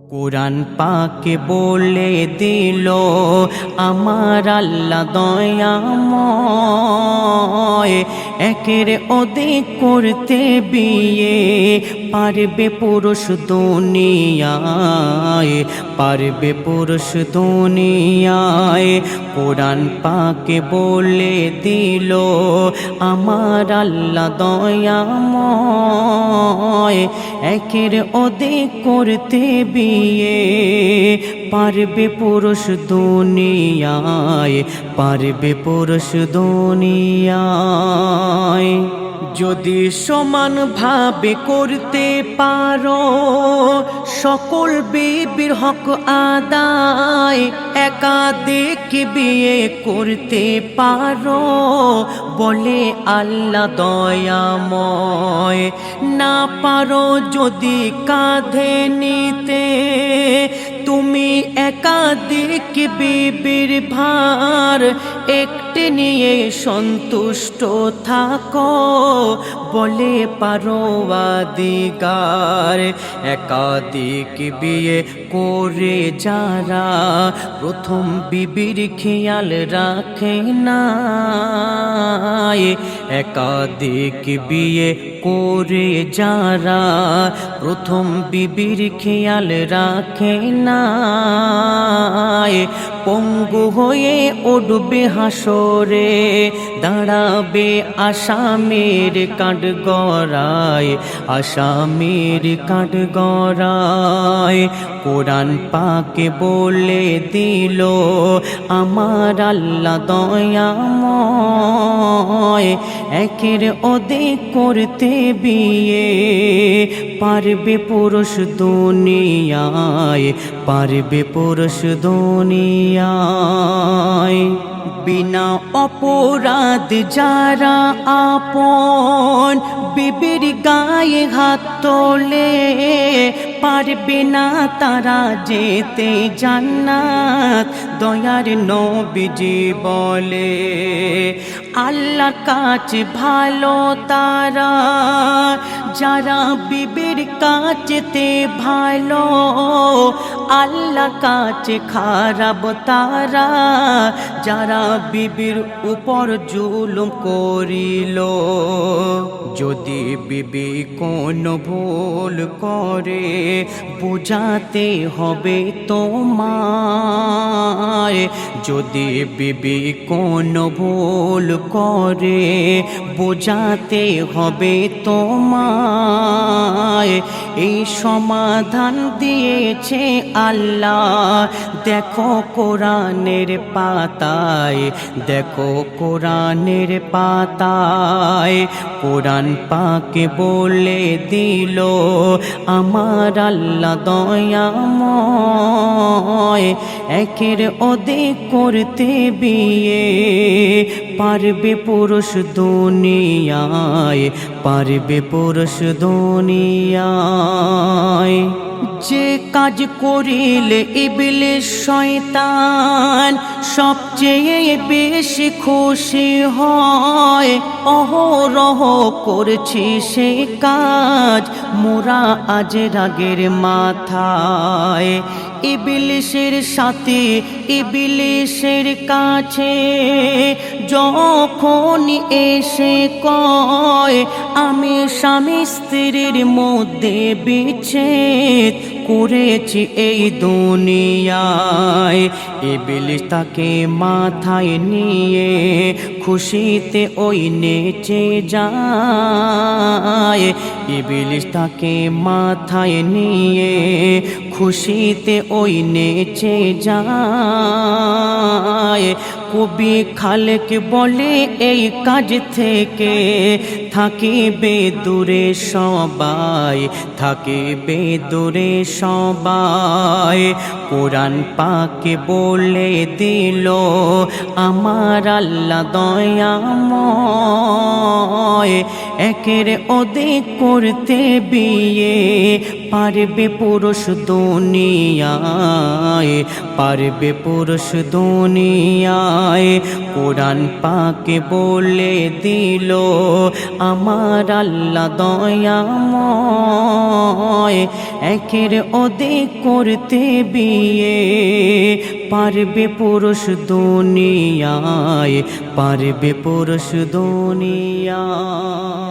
কুরআন পাকে বলে দিল আমার আল্লাহ দয়াময়, একের অধিক করতে বিয়ে পারবে পুরুষ দুনিয়ায়, পারবে পুরুষ দুনিয়ায়। কুরআন পাকে বলে দিল আমার আল্লাহ দয়াময়, একের অধিক করতে বিয়ে পারবে পুরুষ দুনিয়ায়, পারবে পুরুষ দুনিয়ায়। যদি সমান ভাবে করতে পারো সকল বিবির হক আদায়, একাধিক বিয়ে করতে পারো বলে আল্লাহ দয়াময়। না পারো যদি কাঁধে নিতে তুমি একাধিক বিবির ভার, একটি নিয়ে সন্তুষ্ট থাকো বলে পারওয়ারদিগার। একাধিক বিয়ে করে যারা প্রথম বিবির খেয়াল রাখে না, একাধিক বিয়ে করে যারা প্রথম বিবির খেয়াল রাখে না, পঙ্গু হয়ে উঠবে হাসরে, দাঁড়াবে আসামের কাঠগড়ায়, আসামের কাঠগড়ায়। কুরআন পাকে বলে দিল আমার আল্লাহ দয়াময়, একের অধিক করতে বিয়ে পারবে পুরুষ দুনিয়ায়, পারবে পুরুষ দুনিয়ায়। বিনা অপরাধ যারা আপন বিবির গায়ে হাত তোলে, পারবে না তারা যেতে জান্নাত, দয়ার নবীজি বলে। আল্লাহর কাছে ভালো তারা যারা বিবির কাছেতে ভালো, আল্লাহর কাছে খারাপ তারা যারা বিবির উপর জুলুম করিল। যদি বিবি কোনো ভুল করে বুঝাতে হবে তোমায়, যদি বিবি কোনো ভুল করে বুঝাতে হবে তোমায়। এই সমাধান দিয়েছে আল্লাহ, দেখো কোরআনের পাতায়, দেখো কোরআনের পাতায়। কুরআন পাকে বলে দিল আমার আল্লাহ দয়াময়, একের অধিক করতে বিয়ে পারবে পুরুষ দুনিয়ায়, পারবে পুরুষ দুনিয়ায়। যে কাজ করিলে ইবলিস শয়তান সবচেয়ে বেশি খুশি হয়, অহরহ করছি সে কাজ মোরা আজ রাগের মাথায়। ইবলিসের সাথে ইবলিসের কাছে যখন এসে কয় আমি স্বামী স্ত্রীর মধ্যে বিচ্ছেদ করেছি এই দুনিয়ায়, ইবলিস তাকে মাথায় নিয়ে খুশিতে ওই নেচে যায়, ইবলিস তাকে মাথায় নিয়ে খুশিতে ওই নেচে যায়। কবি খালেক বলে এই কাজ থেকে থাকিবে দূরে সবাই, থাকিবে দূরে সবাই। কোরআন পাকে বলে দিল আমার আল্লাহ দয়াময় একের অধিক করতে বিয়ে পারবে পুরুষ দুনিয়ায়, পারবে পুরুষ দুনিয়ায়। কোরআন পাকে বলে দিল আমার আল্লাহ দয়াময় একের অধিক করতে বিয়ে পারবে পুরুষ দুনিয়ায়, পারবে পুরুষ দুনিয়ায়।